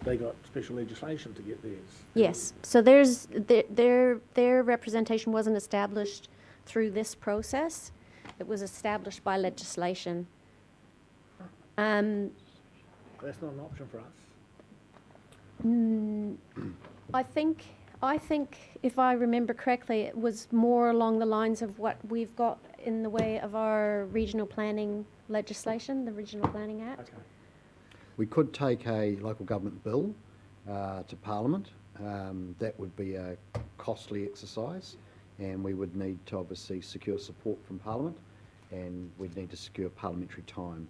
they got special legislation to get theirs. Yes. So their representation wasn't established through this process. It was established by legislation. That's not an option for us. I think if I remember correctly, it was more along the lines of what we've got in the way of our regional planning legislation, the Regional Planning Act. Okay. We could take a local government bill to Parliament. That would be a costly exercise, and we would need to obviously secure support from Parliament, and we'd need to secure parliamentary time.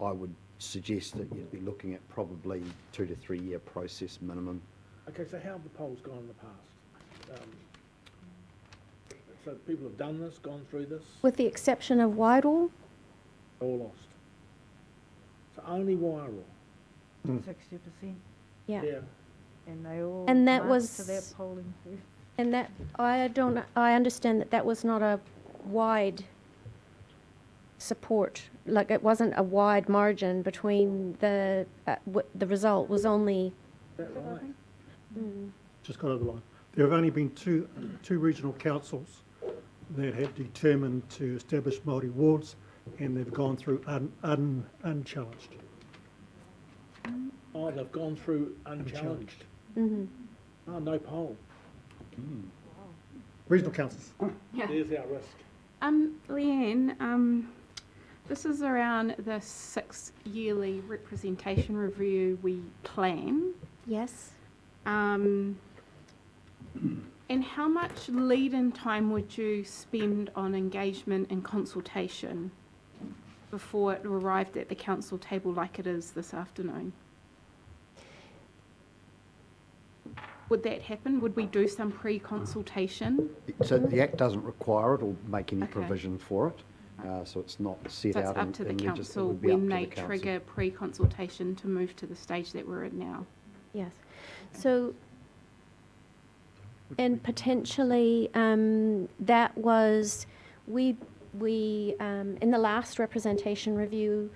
I would suggest that you'd be looking at probably 2 to 3 year process minimum. Okay, so how have the polls gone in the past? So people have done this, gone through this, With the exception of Whitehall, all lost. So only Wairua. 60%, yeah. and they all And that marched to was- their polling booth. And that, I understand that was not a wide support, like it wasn't a wide margin between the result was only, Is that right? Just got over the line. There have only been two regional councils that have determined to establish Māori wards, and they've gone through unchallenged. Oh, they've gone through unchallenged. mhm. Oh, no poll. Regional councils. Yeah. There's our risk. Leanne, this is around the 6th yearly representation review we plan. Yes. And how much lead-in time would you spend on engagement and consultation before it arrived at the council table like it is this afternoon? Would that happen? Would we do some pre-consultation? So the Act doesn't require it or make any Okay. provision for it, so it's not set So it's out up to the in regis- it council would be up when to they the council. trigger pre-consultation to move to the stage that we're at now. Yes. So, and potentially, that was, we in the last representation review,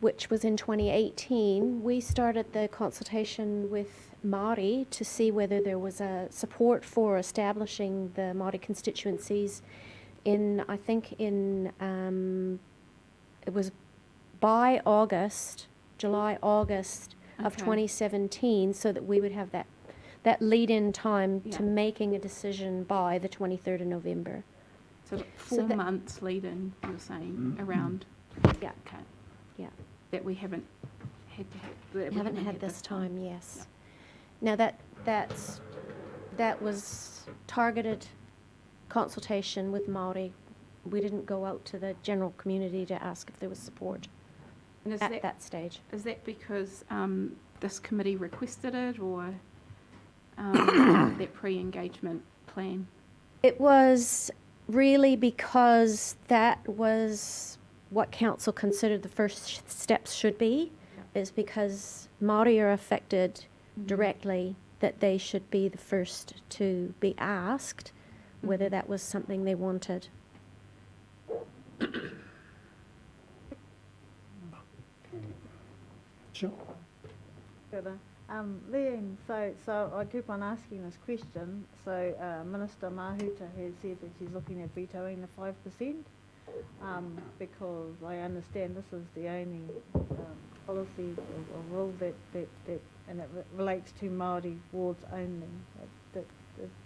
which was in 2018, we started the consultation with Māori to see whether there was a support for establishing the Māori constituencies in, I think in, it was by August, July, August of Okay. 2017, so that we would have that lead-in time to Yeah. making a decision by the 23rd of November. So So 4 that- months lead-in, you're saying, around? Yeah. Okay. Yeah. That we haven't had to have. that we Haven't had this time, yes. Now that was targeted consultation with Māori. We didn't go out to the general community to ask if there was support And is at that stage. Is that because this committee requested it, or that pre-engagement plan? It was really because that was what council considered the first steps should be, is because Māori are affected directly, that they should be the first to be asked whether that was something they wanted. Sure. Good. Leanne, so I keep on asking this question. So Minister Mahuta has said that she's looking at vetoing the 5%, because I understand this is the only policy or rule that and it relates to Māori wards only.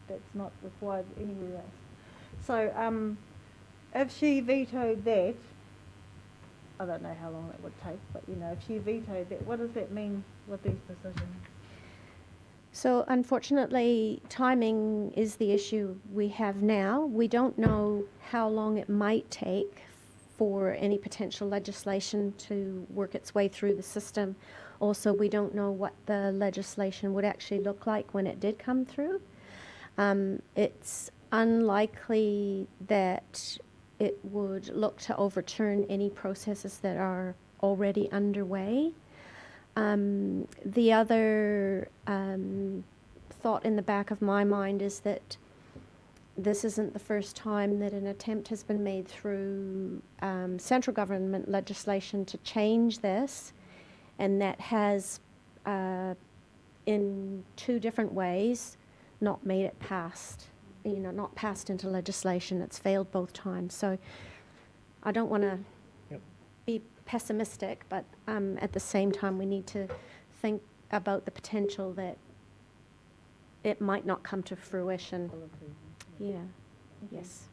That's not required anywhere else. So if she vetoed that, I don't know how long that would take, but if she vetoed that, what does that mean with these decisions? So unfortunately, timing is the issue we have now. We don't know how long it might take for any potential legislation to work its way through the system. Also, we don't know what the legislation would actually look like when it did come through. It's unlikely that it would look to overturn any processes that are already underway. The other thought in the back of my mind is that this isn't the first time that an attempt has been made through central government legislation to change this, and that has, in two different ways, not made it past, not passed into legislation. It's failed both times. So I don't want to be pessimistic, but at the same time we need to think about the potential that it might not come to fruition. Yeah, yes.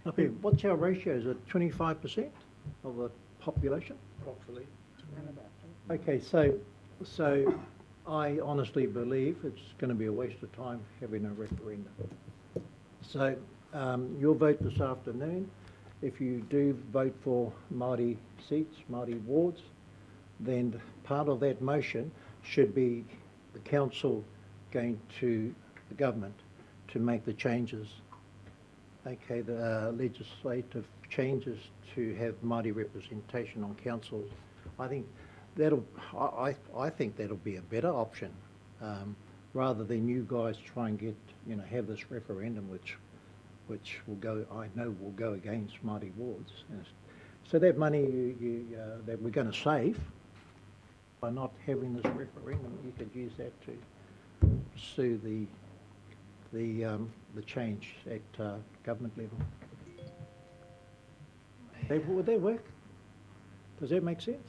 Okay, what's our ratio? Is it 25% of the population? Approximately. Okay, so I honestly believe it's going to be a waste of time having a referendum. So your vote this afternoon, if you do vote for Māori seats, Māori wards, then part of that motion should be the council going to the government to make the changes. Okay, the legislative changes to have Māori representation on council. I think I think that'll be a better option, rather than you guys try and get have this referendum which will go, I know, will go against Māori wards. So that money that we're going to save by not having this referendum, you could use that to pursue the change at government level. Would that work? Does that make sense?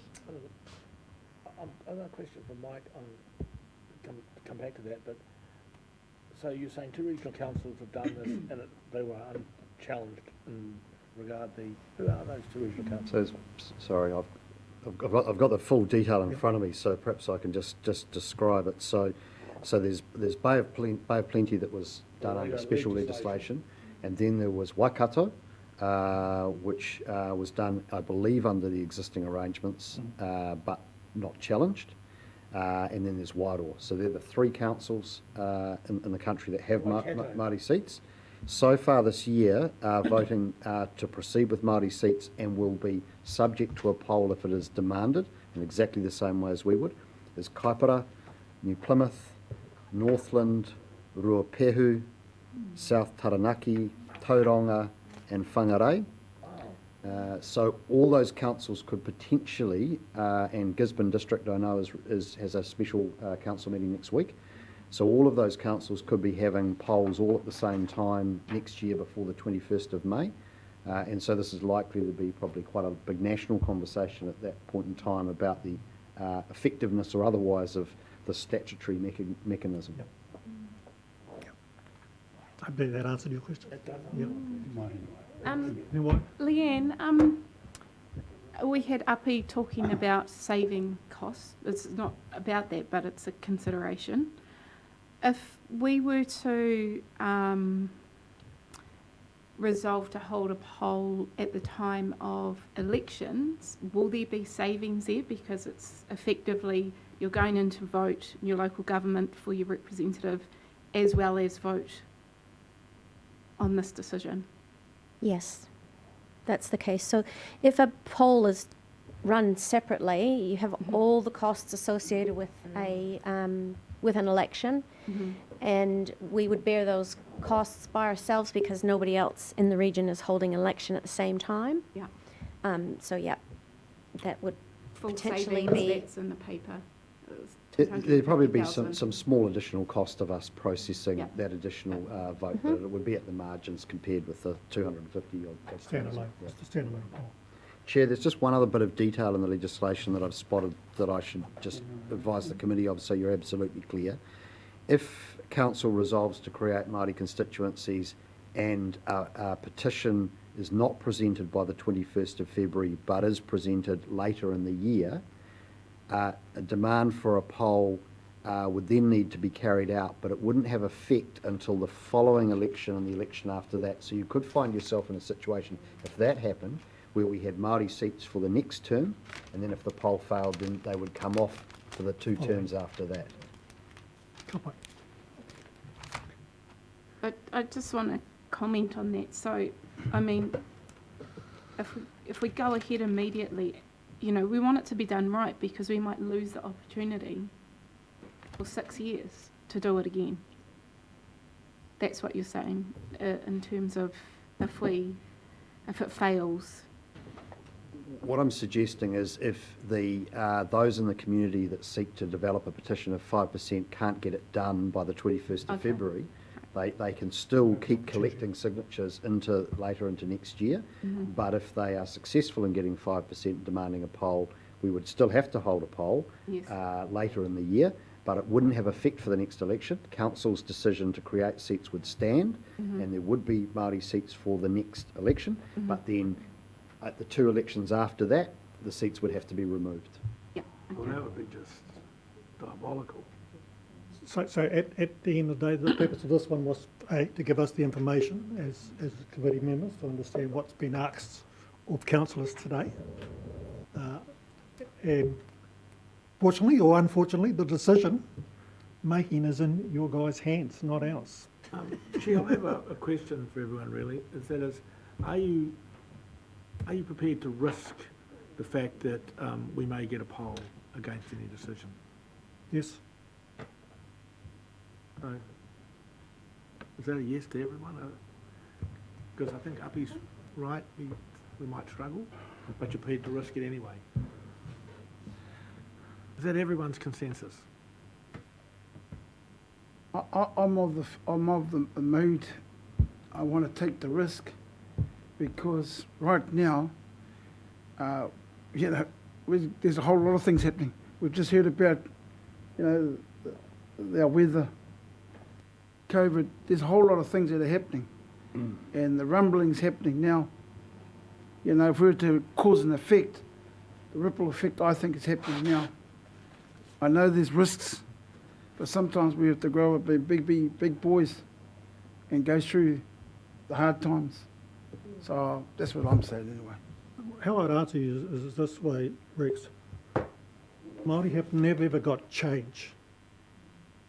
Another question from Mike on come back to that, but so you're saying two regional councils have done this and they were unchallenged in regard who are those two regional councils? So, sorry, I've got the full detail in front of me, so perhaps I can just describe it. So there's Bay of Plenty that was done under special legislation, and then there was Waikato, which was done, I believe, under the existing arrangements, but not challenged. And then there's Wairoa. So they're the three councils in the country that have Māori seats. So far this year, voting to proceed with Māori seats and will be subject to a poll if it is demanded, in exactly the same way as we would, is Kaipara, New Plymouth, Northland, Ruapehu, South Taranaki, Tauranga and Whangarei. So all those councils could potentially, and Gisborne District I know has a special council meeting next week, so all of those councils could be having polls all at the same time next year before the 21st of May. And so this is likely to be probably quite a big national conversation at that point in time about the effectiveness or otherwise of the statutory mechanism. Yep. I believe that answered your question. Yep. Leanne, we had Api talking about saving costs. It's not about that, but it's a consideration. If we were to resolve to hold a poll at the time of elections, will there be savings there? Because it's effectively you're going in to vote in your local government for your representative as well as vote on this decision. Yes, that's the case. So if a poll is run separately, you have all the costs associated with with an election, and we would bear those costs by ourselves because nobody else in the region is holding an election at the same time. Yeah. So yeah, that would Full potentially savings, be. that's in the paper. It was There'd probably be 650,000. some small additional cost of us processing Yeah. that additional vote, but it would be at the margins compared with the 250 odd. Standalone, Yeah. it's the standalone poll. Chair, there's just one other bit of detail in the legislation that I've spotted that I should just advise the committee of, so you're absolutely clear. If council resolves to create Māori constituencies and a petition is not presented by the 21st of February but is presented later in the year, a demand for a poll would then need to be carried out, but it wouldn't have effect until the following election and the election after that. So you could find yourself in a situation, if that happened, where we had Māori seats for the next term, and then if the poll failed, then they would come off for the 2 terms after that. I just want to comment on that. So, I mean, if we go ahead immediately, you know, we want it to be done right because we might lose the opportunity for 6 years to do it again. That's what you're saying in terms of if it fails. What I'm suggesting is if those in the community that seek to develop a petition of 5% can't get it done by the 21st of February, they can still keep collecting signatures later into next year. But if they are successful in getting 5% demanding a poll, we would still have to hold a poll later in the year, but it wouldn't have effect for the next election. Council's decision to create seats would stand, and there would be Māori seats for the next election, but then at the 2 elections after that, the seats would have to be removed. Yeah. Well, that would be just diabolical. So at the end of the day, the purpose of this one was to give us the information as committee members to understand what's been asked of councillors today. And fortunately or unfortunately, the decision making is in your guys' hands, not ours. Chair, I have a question for everyone really, are you prepared to risk the fact that we may get a poll against any decision? Yes. No. Is that a yes to everyone? Because I think Uppy's right, we might struggle, but you're prepared to risk it anyway. Is that everyone's consensus? I'm of the mood. I want to take the risk because right now, you know, there's a whole lot of things happening. We've just heard about, you know, our weather, COVID. There's a whole lot of things that are happening, and the rumbling's happening now. You know, if we were to cause an effect, the ripple effect, I think is happening now. I know there's risks, but sometimes we have to grow up, be big boys, and go through the hard times. So that's what I'm saying anyway. How I'd answer you is this way, Rex. Māori have never ever got change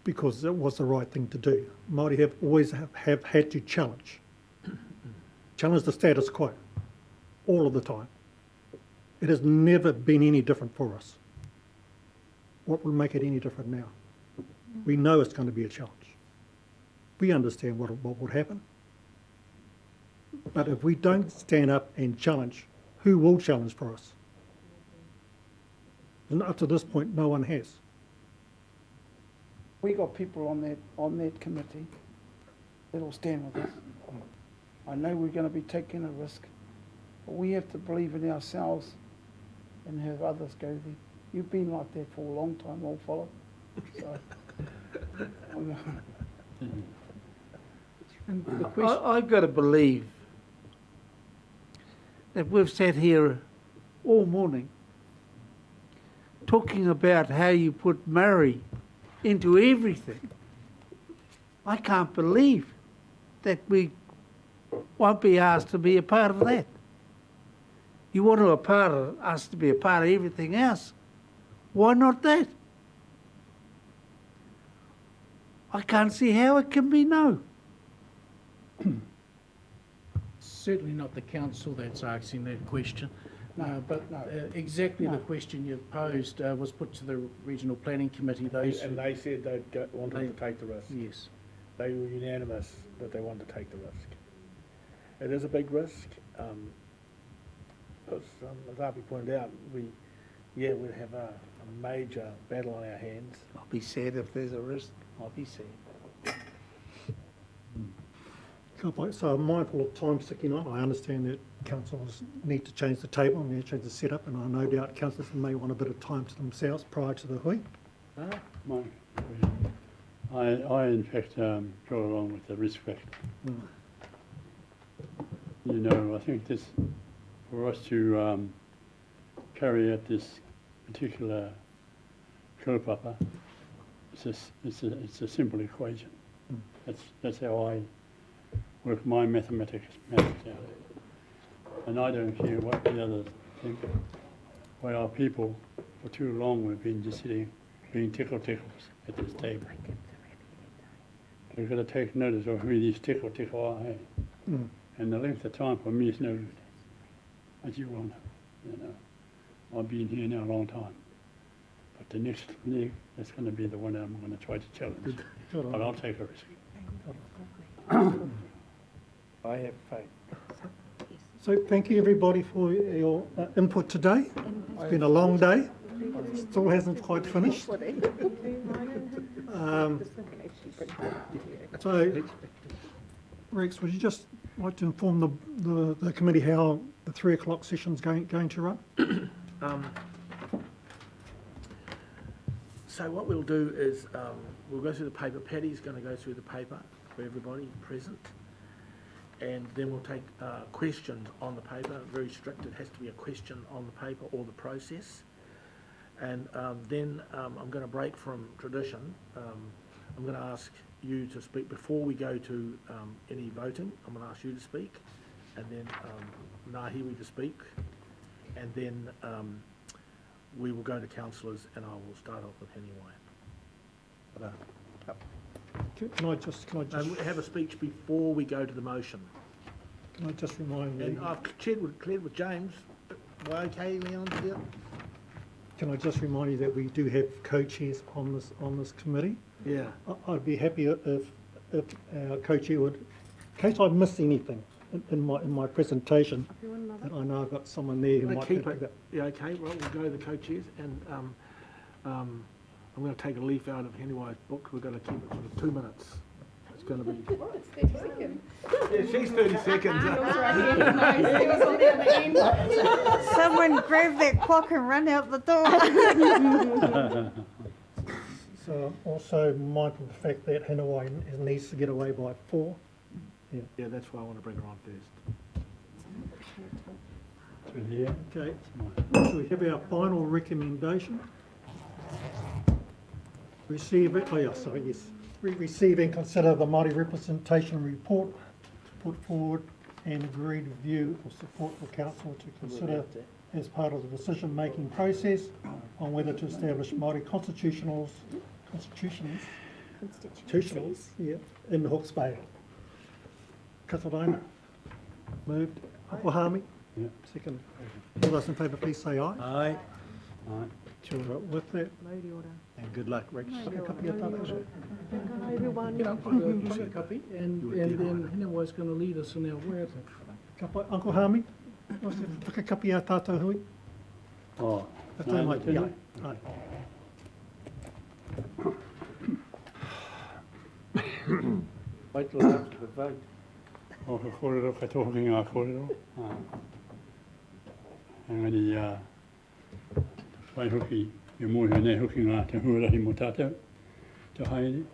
because it was the right thing to do. Māori have always have had to challenge the status quo, all of the time. It has never been any different for us. What will make it any different now? We know it's going to be a challenge. We understand what would happen. But if we don't stand up and challenge, who will challenge for us? And up to this point, no one has. We got people on that committee that'll stand with us. I know we're going to be taking a risk, but we have to believe in ourselves and have others go there. You've been like that for a long time, old fella. So, I've got to believe that we've sat here all morning talking about how you put Maori into everything. I can't believe that we won't be asked to be a part of that. You want us to be a part of everything else. Why not that? I can't see how it can be no. Certainly not the council that's asking that question. But exactly the question you posed was put to the Regional Planning Committee. And they said they wanted to take the risk. Yes. They were unanimous that they wanted to take the risk. It is a big risk, because as Api pointed out, yeah, we'd have a major battle on our hands. I'll be sad if there's a risk. I'll be sad. So I'm mindful of time sticking on. I understand that councillors need to change the table, need to change the setup, and I no doubt councillors may want a bit of time to themselves prior to the hui. Mike, I in fact go along with the risk factor. You know, I think this, for us to carry out this particular kaupapa, it's a simple equation. That's how I work my mathematics out. And I don't care what the others think. Why our people, for too long, we've been just sitting, being tickles at this table. We've got to take notice of who these tickle are. And the length of time for me is no good, as you all know. You know, I've been here now a long time. But the next leg, that's going to be the one I'm going to try to challenge. But I'll take a risk. I have faith. So thank you everybody for your input today. It's been a long day. Still hasn't quite finished. So, Rex, would you just like to inform the committee how the 3 o'clock session's going to run? So what we'll do is we'll go through the paper. Paddy's going to go through the paper for everybody present. And then we'll take questions on the paper. Very strict, it has to be a question on the paper or the process. And then I'm going to break from tradition. I'm going to ask you to speak before we go to any voting. I'm going to ask you to speak, and then Nahiwi to speak, and then we will go to councillors, and I will start off with Heniwai. Can I just have a speech before we go to the motion? Can I just remind you? And I've cleared with James. Well, okay, Leon? Yeah. Can I just remind you that we do have co-chairs on this committee? Yeah. I'd be happy if our co-chair would, in case I missed anything in my presentation, that I know I've got someone there who might keep pick it. Yeah, okay. Well, we'll go to the co-chairs, and I'm going to take a leaf out of Heniwai's book. We're going to keep it for 2 minutes. It's going to be. Well, it's 30 seconds. Yeah, she's 30 seconds. Someone grab that clock and run out the door. So I'm also mindful of the fact that Heniwai needs to get away by 4. Yeah, that's why I want to bring her on first. Okay, so we have our final recommendation. Receive and consider the Māori representation report to put forward and agreed view or support for council to consider as part of the decision-making process on whether to establish Māori constitutionals in Hawke's Bay. Kataraina, moved. Okohami, second. All those in favour, please say aye. Aye. With that, And good luck, Rex. Everyone. Yeah, I've got a copy, and then Heniwai's going to lead us in our work. Uncle Hami, whakakapi a tātou hui? Oh, A tai mai, ia. Ai. Wait till after the vote. o ka kōrero, ka tōhaki ngā kōrero. Engari, whai hoki, I mōhio nei hoki ngā te huarahi mo tātou, te haere.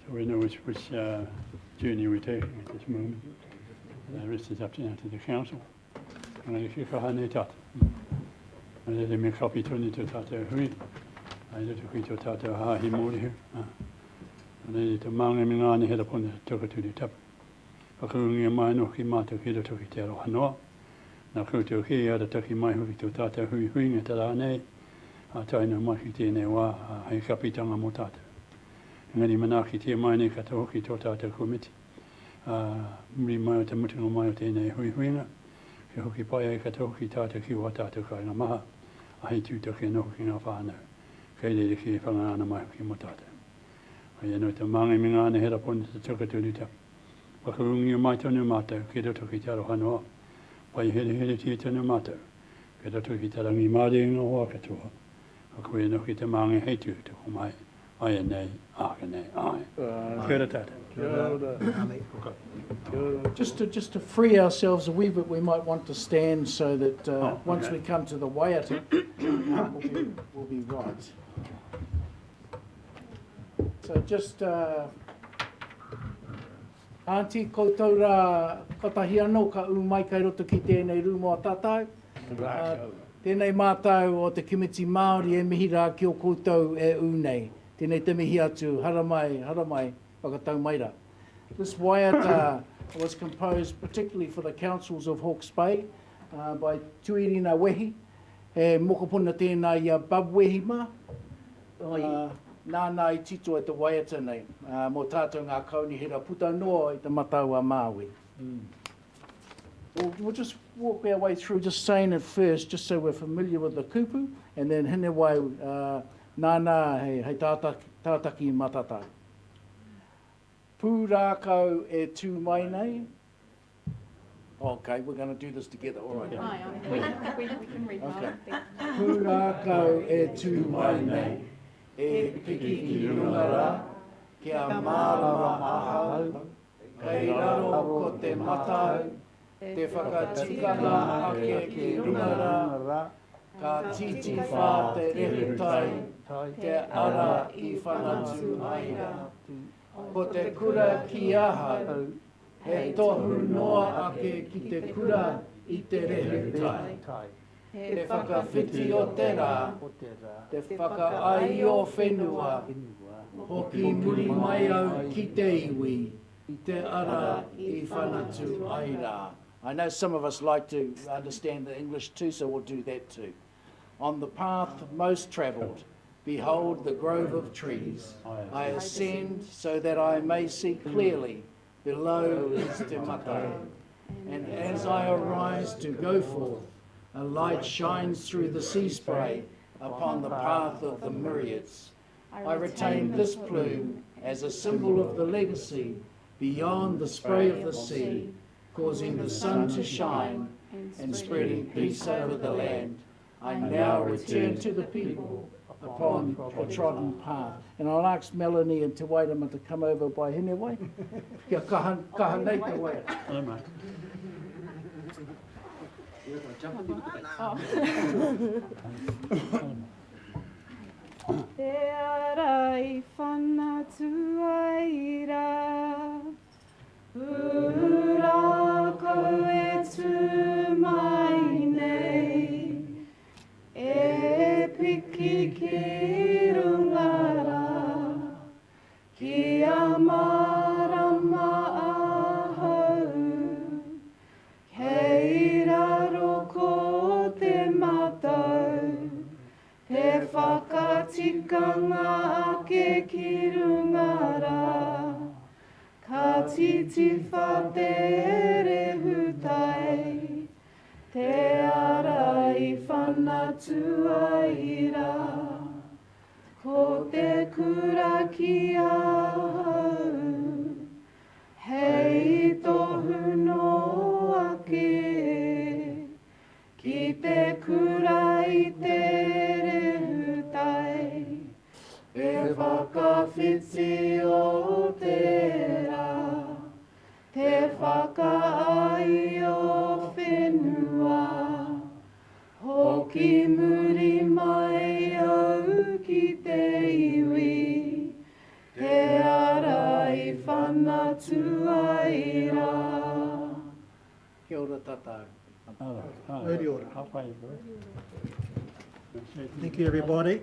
So we know which journey we're taking at this moment. The rest is up to the council. Engari, ki kaha nei tātou. Rere me kapi toni tō tātou hui. Ai roto ki tō tātou hāhi mōrehu. Rere te maunga me ngāne hera pone tokaturi tapu. Whakaungia mai no ki mātou ki roto ki te aroha noa. Nā koutou ki ara taki mai hoki tō tātou hui hui ngā tara nei. A taino mai ki tēnei wā hei kapitanga mō tātou. Engari mana ki te mai nei kata hoki tō tātou komiti. Muri mai o te mutunga mai o tēnei hui huinga. Ki hoki pai ai kata hoki tātou ki wā tātou kai ngā maha. A hei tūtaki no hoki ngā whānau. Kei reire ki whangaana mai hoki mō tātou. Ai anō te māngai mi ngāne hera pone te tukaturi tapu. Whakaungi o mai tonu mātou ki roto ki te aroha noa. Pai here here ti tonu mātou. Kei tatu ki te rangi Māori no hoa katoa. A koe no ki te maangi hei tu te ho mai. Ai nei, aka nei, ai. Kia ora tātou. Just to free ourselves a wee bit, we might want to stand so that once we come to the waiata, we'll be right. So just, Auntie, koutou rā katahi anō ka umai kai roto ki tēnei rūmoa tātou. Tēnei mātou o te community Māori e mihi rā ki o koutou e unei. Tēnei te mihi atu, haramai, whakatau maira. This waiata was composed particularly for the councils of Hawke's Bay by Tuirina Wehi, e mokopuna tēnā i Bab Wehi mā. Nāna i tito e te waiata nei, mō tātou ngā kaunihira puta noa i te matau a Māui. We'll just walk our way through, just saying it first, just so we're familiar with the kupu, and then hene wai, nāna hei tātaki matata. Pūrākau e tū mai nei. Okay, we're going to do this together, all right. We can read Okay. Māori. Pūrākau e tū mai nei, e piki ki rungara, kia mārama ahau, kei raro ko te matau, te whakatikanga ake ki rungara, ka titi whā te rehutai, te ara i whanatu aira. Ko te kura ki ahau, he tohu noa ake ki te kura i te rehutai. Te whakawhiti o te rā, te whakaai o whenua, hoki muri mai au ki te iwi, te ara i whanatu aira. I know some of us like to understand the English too, so we'll do that too. On the path most travelled, behold the grove of trees. I ascend so that I may see clearly. Below is Te Matai. And as I arise to go forth, a light shines through the sea spray upon the path of the myriads. I retain this plume as a symbol of the legacy beyond the spray of the sea, causing the sun to shine and spreading peace over the land. I now return to the people upon a trodden path. And I'll ask Melanie and Te Wairama to come over by Heneway. Kia kaha nei Te Wairama. Hello, mate. Te ara i whanatu aira, pūrākau e tū mai nei, e piki ki rungara, kia marama ahau, kei raro ko te matau, te whakatikanga ake ki rungara, ka titi wha te rehutai, te ara i whanatu aira, ko te kura ki ahau, hei tohu no ake, ki te kura i te rehutai, e whakawhiti o te rā, te whakaai o whenua, hoki muri mai au ki te iwi, te ara i whanatu aira. Kia ora tātou. Thank you, everybody.